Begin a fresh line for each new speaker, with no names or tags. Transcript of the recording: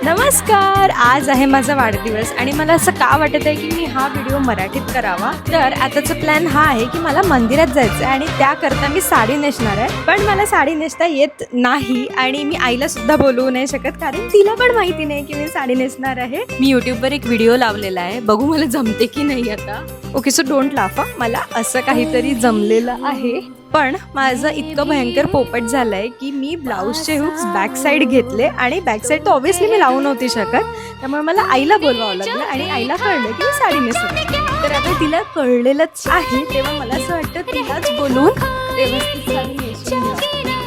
नमस्कार, आज आहे माझा वाढदिवस आणि मला असं का वाटत आहे की मी हा व्हिडिओ मराठीत करावा. तर आताचा प्लॅन हा आहे की मला मंदिरात जायचं आहे आणि त्याकरता मी साडी नेसणार आहे. पण मला साडी नेसता येत नाही आणि मी आईला सुद्धा बोलवू नाही शकत कारण तिला पण माहिती नाही की मी साडी नेसणार आहे. मी युट्यूबवर एक व्हिडिओ लावलेला आहे, बघू मला जमते की नाही आता. Okay, so don't laugh. मला असं काहीतरी जमलेलं आहे. पण माझं इतकं भयंकर पोपट झालंय की मी ब्लाऊजचे हुक्स बॅक साईड घेतले आणि बॅक साईड तर ऑब्व्हियसली मी लावू नव्हती शकत. त्यामुळे मला आईला बोलवावं लागलं आणि आईला कळलं की मी साडी नेसते. तर आता तिला कळलेलंच आहे, तेव्हा मला असं वाटतं तिलाच बोलून व्यवस्थित साडी नेसून घ्या.